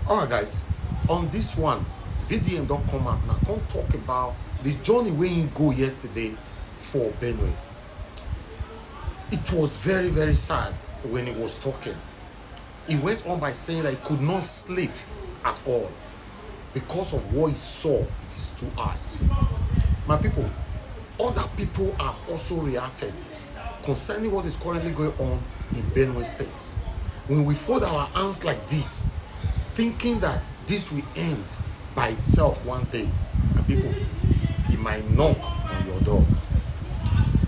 Alright guys, on this one, VDM don't come out now. Come talk about the journey where he go yesterday for Benue. It was very, very sad when he was talking. He went on by saying that he could not sleep at all because of what he saw with his two eyes. My people, other people have also reacted concerning what is currently going on in Benue State. When we fold our arms like this, thinking that this will end by itself one day, and people, it might knock on your door.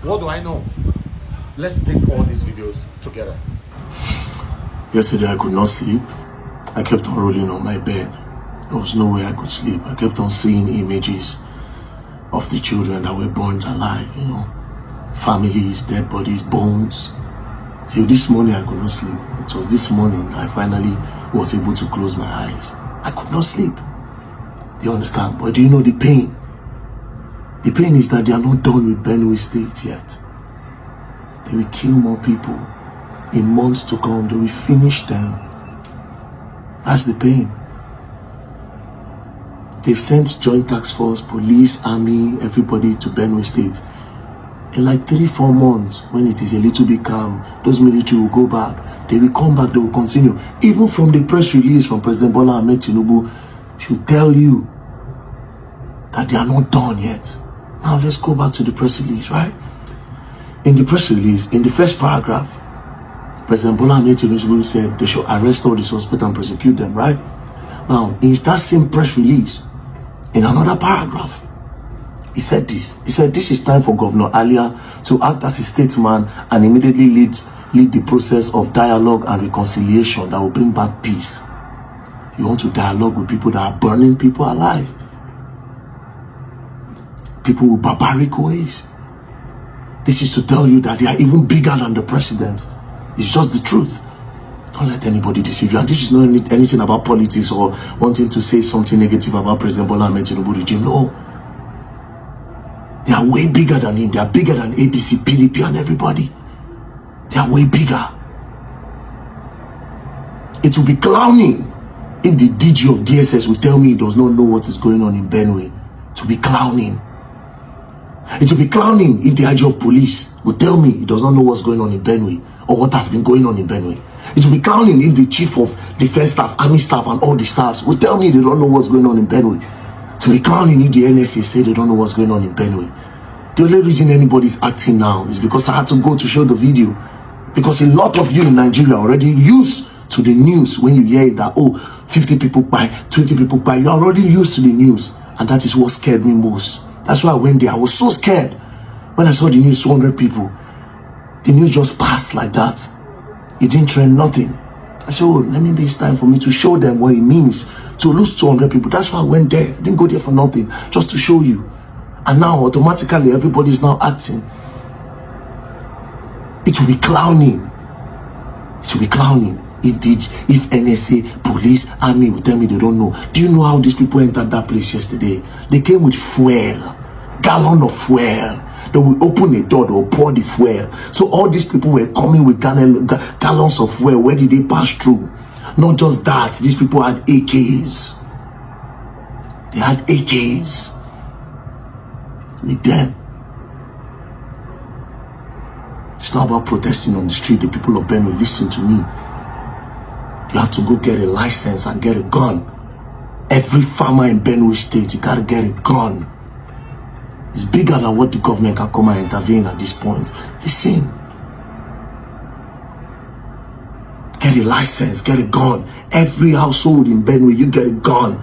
What do I know? Let's take all these videos together. Yesterday I could not sleep. I kept on rolling on my bed. There was no way I could sleep. I kept on seeing images of the children that were burnt alive, families, dead bodies, bones. Till this morning I could not sleep. It was this morning I finally was able to close my eyes. I could not sleep. You understand? But do you know the pain? The pain is that they are not done with Benue State yet. They will kill more people. In months to come, they will finish them. That's the pain. They've sent joint task force, police, army, everybody to Benue State. In like 3-4 months, when it is a little bit calm, those military will go back. They will come back, they will continue. Even from the press release from President Bola Ahmed Tinubu, she'll tell you that they are not done yet. Now let's go back to the press release, right? In the press release, in the first paragraph, President Bola Ahmed Tinubu said they should arrest all the suspects and prosecute them, right? Now, in that same press release, in another paragraph, he said this. He said, this is time for Governor Alia to act as a statesman and immediately lead the process of dialogue and reconciliation that will bring back peace. You want to dialogue with people that are burning people alive. People with barbaric ways. This is to tell you that they are even bigger than the president. It's just the truth. Don't let anybody deceive you. And this is not anything about politics or wanting to say something negative about President Bola Ahmed Tinubu regime. No. They are way bigger than him. They are bigger than ABC, PDP, and everybody. They are way bigger. It will be clowning if the DG of DSS will tell me he does not know what is going on in Benue. It will be clowning. It will be clowning if the IG of police will tell me he does not know what's going on in Benue or what has been going on in Benue. It will be clowning if the chief of defense staff, army staff, and all the staffs will tell me they don't know what's going on in Benue. To be clowning if the NSA say they don't know what's going on in Benue. The only reason anybody's acting now is because I had to go to show the video. Because a lot of you in Nigeria are already used to the news. When you hear that, 50 people buy, 20 people buy, you're already used to the news. And that is what scared me most. That's why I went there. I was so scared when I saw the news, 200 people. The news just passed like that. It didn't trend nothing. I said, let me this time for me to show them what it means to lose 200 people. That's why I went there. I didn't go there for nothing, just to show you. And now automatically everybody is now acting. It will be clowning. It will be clowning if NSA, police, army will tell me they don't know. Do you know how these people entered that place yesterday? They came with fuel, gallon of fuel. They will open a door, they will pour the fuel. So all these people were coming with gallons of fuel. Where did they pass through? Not just that, these people had AKs. They had AKs with them. It's not about protesting on the street. The people of Benue, listen to me. You have to go get a license and get a gun. Every farmer in Benue State, you gotta get a gun. It's bigger than what the government can come and intervene at this point. Listen. Get a license, get a gun. Every household in Benue, you get a gun.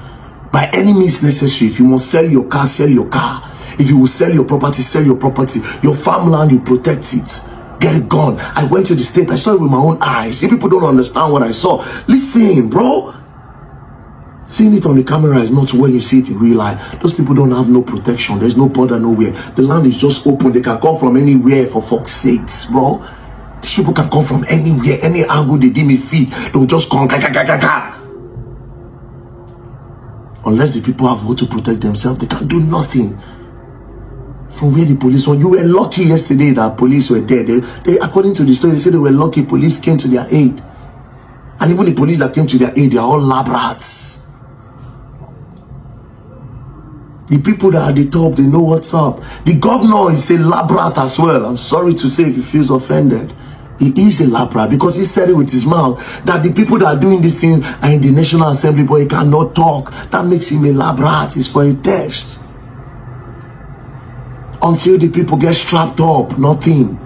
By any means necessary. If you must sell your car, sell your car. If you will sell your property, sell your property. Your farmland, you protect it. Get a gun. I went to the state, I saw it with my own eyes. You people don't understand what I saw. Listen, bro. Seeing it on the camera is not when you see it in real life. Those people don't have no protection. There's no border nowhere. The land is just open. They can come from anywhere, for fuck's sakes, bro. These people can come from anywhere. Any angle they give me feet, they'll just come. Unless the people have vote to protect themselves, they can't do nothing. From where the police were, you were lucky yesterday that police were there. They according to the story, they said they were lucky police came to their aid. And even the police that came to their aid, they are all lab rats. The people that are at the top, they know what's up. The governor is a lab rat as well. I'm sorry to say if he feels offended. He is a lab rat because he said it with his mouth that the people that are doing these things are in the National Assembly, but he cannot talk. That makes him a lab rat. It's for a test. Until the people get strapped up, nothing.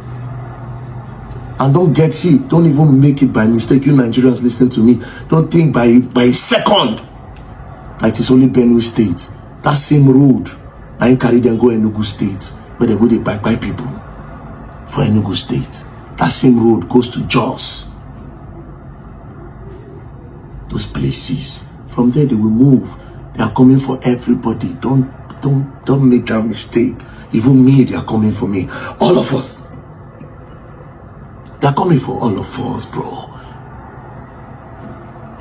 And don't get it. Don't even make it by mistake. You Nigerians, listen to me. Don't think by a second that it's only Benue State. That same road, I carry them go Enugu State, where they go they buy people for Enugu State. That same road goes to Jos. Those places. From there they will move. They are coming for everybody. Don't make that mistake. Even me, they are coming for me. All of us. They are coming for all of us, bro.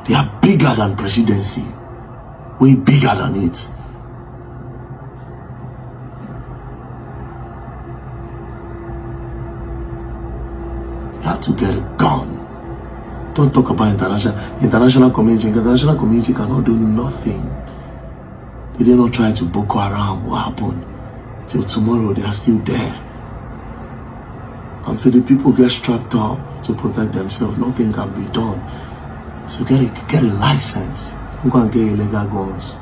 They are bigger than presidency. Way bigger than it. You have to get a gun. Don't talk about international community. International community cannot do nothing. They did not try to Boko Haram. What happened? Till tomorrow, they are still there. Until the people get strapped up to protect themselves, nothing can be done. So get a license. Don't go and get illegal guns.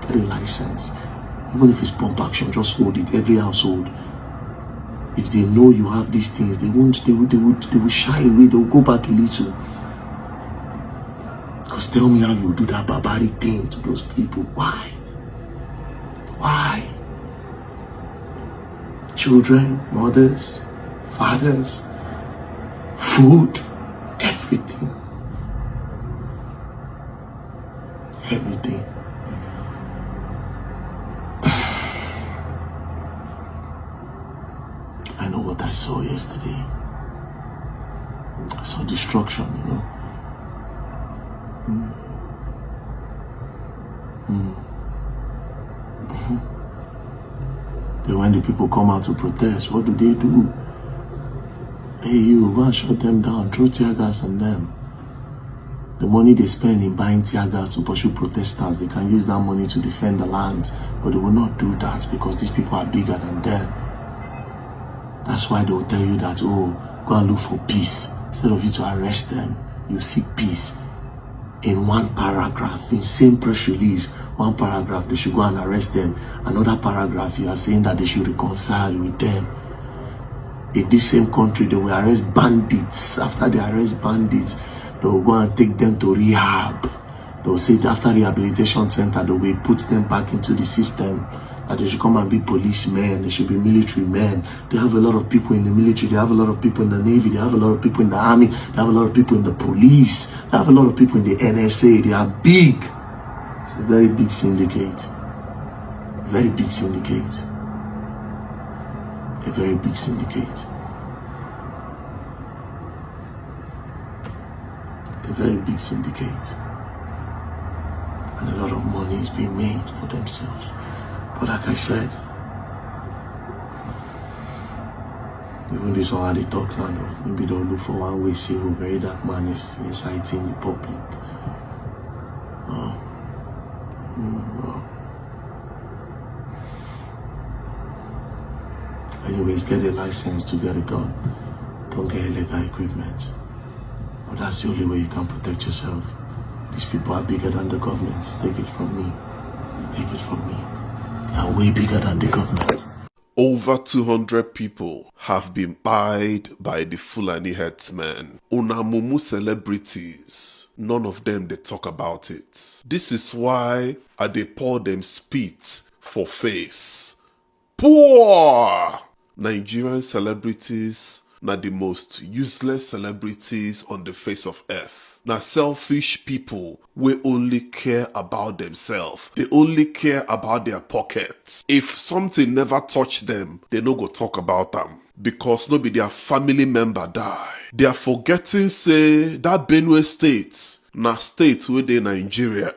Get a license. Even if it's pump action, just hold it. Every household. If they know you have these things, they will shy away. They will go back a little. Because tell me how you do that barbaric thing to those people. Why? Why? Children, mothers, fathers, food, everything. Everything. I know what I saw yesterday. I saw destruction, you know. Then when the people come out to protest, what do? Hey, you, go and shut them down, throw tear gas on them. The money they spend in buying tear gas to pursue protesters, they can use that money to defend the land, but they will not do that because these people are bigger than them. That's why they will tell you that, oh, go and look for peace. Instead of you to arrest them, you seek peace. In one paragraph, in same press release, one paragraph, they should go and arrest them. Another paragraph, you are saying that they should reconcile with them. In this same country, they will arrest bandits. After they arrest bandits, they will go and take them to rehab. They will say after rehabilitation center, they will put them back into the system. That they should come and be policemen, they should be military men. They have a lot of people in the military, they have a lot of people in the Navy, they have a lot of people in the Army, they have a lot of people in the police, they have a lot of people in the NSA. They are big. It's a very big syndicate. Very big syndicate. A very big syndicate. A very big syndicate. And a lot of money is being made for themselves. But like I said, even this one they talk now, maybe they'll look for one way, see who very dark man is inciting the public. Anyways, get a license to get a gun. Don't get illegal equipment. But that's the only way you can protect yourself. These people are bigger than the government. Take it from me. Take it from me. They are way bigger than the government. Over 200 people have been pied by the Fulani herdsmen. Unamumu celebrities, none of them they talk about it. This is why they pour them spit for face. Poor! Nigerian celebrities na the most useless celebrities on the face of earth. Now selfish people will only care about themselves. They only care about their pockets. If something never touch them, they no go talk about them. Because no be their family member die. They are forgetting say that Benue state na state where they Nigeria.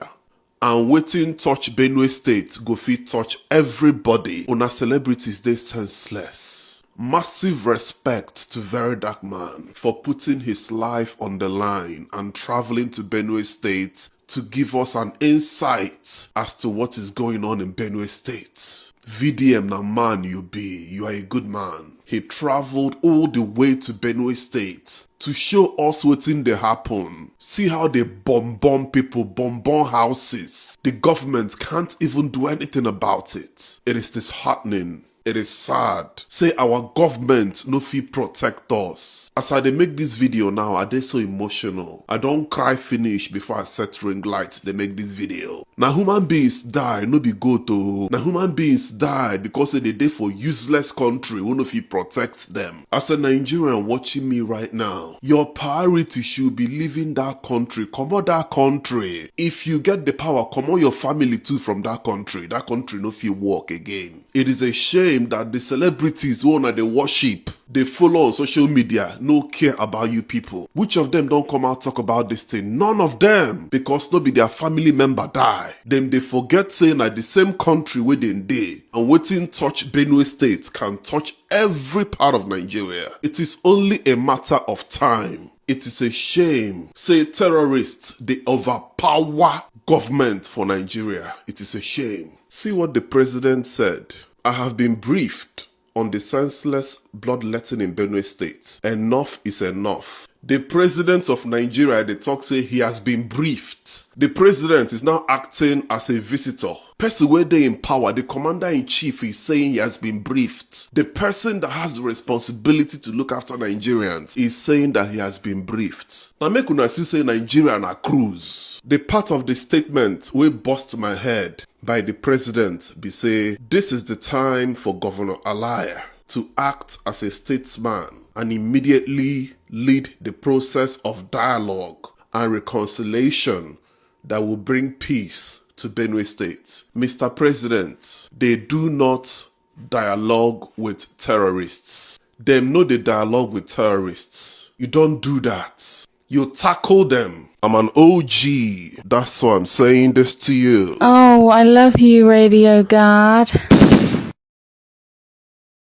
And waiting touch Benue state go fit touch everybody. Una celebrities they senseless. Massive respect to Very Dark Man for putting his life on the line and traveling to Benue State to give us an insight as to what is going on in Benue State. VDM na man you be, you are a good man. He traveled all the way to Benue State to show us what's in the happen. See how they bomb people, bomb houses. The government can't even do anything about it. It is disheartening. It is sad. Say our government no fit protect us. As I dey make this video now, I dey so emotional. I don't cry finish before I set ring light they make this video. Now human beings die, no be good though. Now human beings die because they dey for useless country who no fit protect them. As a Nigerian watching me right now, your priority should be leaving that country. Come out that country. If you get the power, come on your family too from that country. That country no fit work again. It is a shame that the celebrities who they worship, they follow on social media, no care about you people. Which of them don't come out talk about this thing? None of them, because no be their family member die. Then they forget saying that the same country where they dey and waiting touch Benue State can touch every part of Nigeria. It is only a matter of time. It is a shame. Say terrorists, they overpower government for Nigeria. It is a shame. See what the president said. I have been briefed on the senseless bloodletting in Benue State. Enough is enough. The president of Nigeria, they talk say he has been briefed. The president is now acting as a visitor. Person where they in power, the commander-in-chief is saying he has been briefed. The person that has the responsibility to look after Nigerians is saying that he has been briefed. Now make una see say Nigeria na cruise. The part of the statement will bust my head by the president be say, this is the time for Governor Alaya to act as a statesman and immediately lead the process of dialogue and reconciliation that will bring peace to Benue State. Mr. President, they do not dialogue with terrorists. Them know they dialogue with terrorists. You don't do that. You tackle them. I'm an OG. That's why I'm saying this to you. Oh, I love you, Radio God.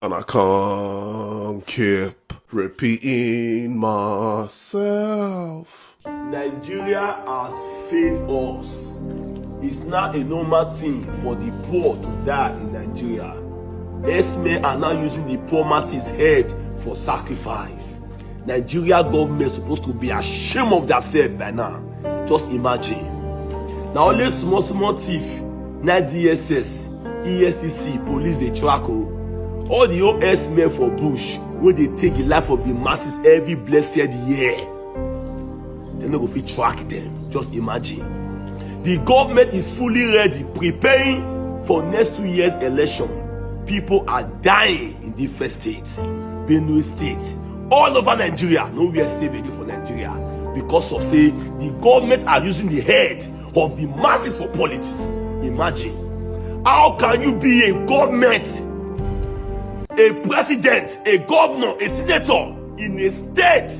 And I can't keep repeating myself. Nigeria has failed us. It's not a normal thing for the poor to die in Nigeria. S-men are now using the poor masses' head for sacrifice. Nigeria government is supposed to be ashamed of themselves by now. Just imagine. Now only small thief, not DSS, ESCC, police they track all the old S-men for bush where they take the life of the masses every blessed year. They no go fit track them. Just imagine. The government is fully ready, preparing for next 2 years election. People are dying in different states. Benue State, all over Nigeria, nowhere safe again for Nigeria because of say the government are using the head of the masses for politics. Imagine, how can you be a government, a president, a governor, a senator in a state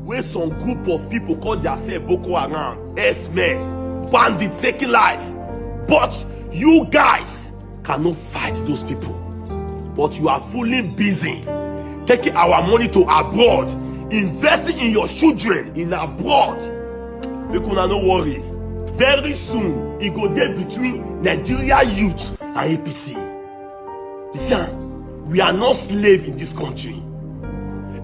where some group of people call themselves Boko Haram, S-men, bandits taking life, but you guys cannot fight those people, but you are fully busy taking our money to abroad, investing in your children in abroad. Make una no worry, very soon it go there between Nigeria youth and APC. Listen, we are not slaves in this country.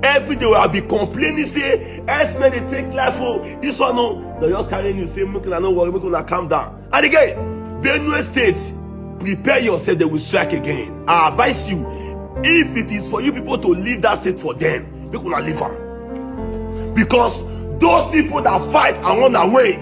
Every day we will be complaining, say, S-men they take life, oh, this one no, they just carry you, say, make una no worry, make una calm down. And again, Benue State, prepare yourself, they will strike again. I advise you, if it is for you people to leave that state for them, make una leave them. Because those people that fight and run away,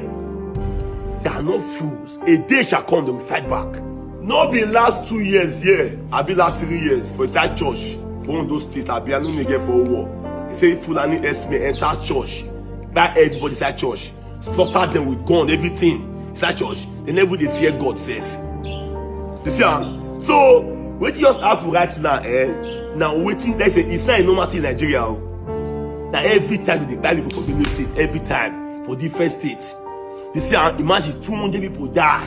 they are not fools. A day shall come, they will fight back. No be last 2 years here, I be last 3 years for inside church. For one of those states, I be a no get for a war. They say Fulani S-men enter church, buy everybody inside church, slaughter them with gun, everything inside church. They never they fear God safe. You see, so what just happen right now, now waiting. They say it's not a normal thing in Nigeria. Now every time they buy people from Benue State, every time for different states. You see, imagine 200 people die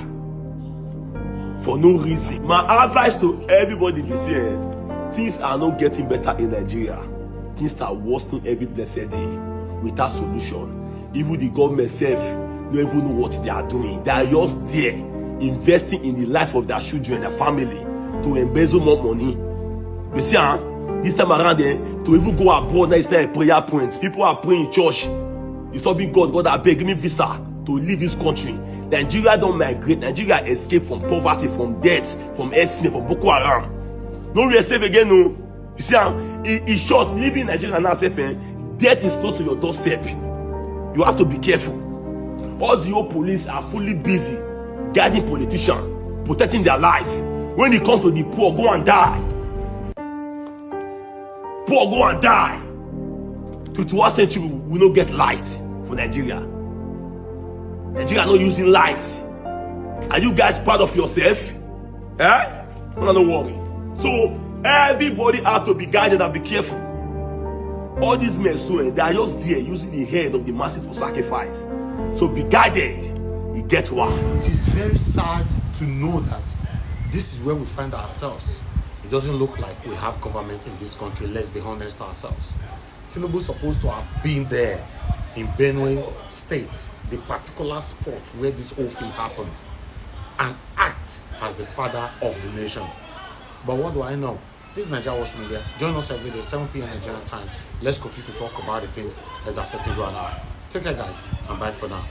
for no reason. My advice to everybody this year, things are not getting better in Nigeria. Things are worsening every blessed day without solution. Even the government self don't even know what they are doing. They are just there investing in the life of their children, their family, to embezzle more money. You see, this time around, to even go abroad, now it's not a prayer point. People are praying in church. It's not being God I beg, give me visa to leave this country. Nigeria don't migrate. Nigeria escape from poverty, from debt, from esme, from Boko Haram. No we safe again, no. You see, it's short. Living in Nigeria now, safe. Death is close to your doorstep. You have to be careful. All the old police are fully busy guiding politicians, protecting their life. When it comes to the poor, go and die. Poor, go and die. 21st century, we don't get light for Nigeria. Nigeria not using lights. Are you guys proud of yourself? Eh? No, don't worry. So everybody have to be guided and be careful. All these men, so they are just there using the head of the masses for sacrifice. So be guided. You get one. It is very sad to know that this is where we find ourselves. It doesn't look like we have government in this country. Let's be honest to ourselves. Tinubu is supposed to have been there in Benue State, the particular spot where this whole thing happened, and act as the father of the nation. But what do I know? This is Nigeria Watch Media. Join us every day, 7 p.m. Nigerian time. Let's continue to talk about the things that's affecting you and I. Take care, guys, and bye for now.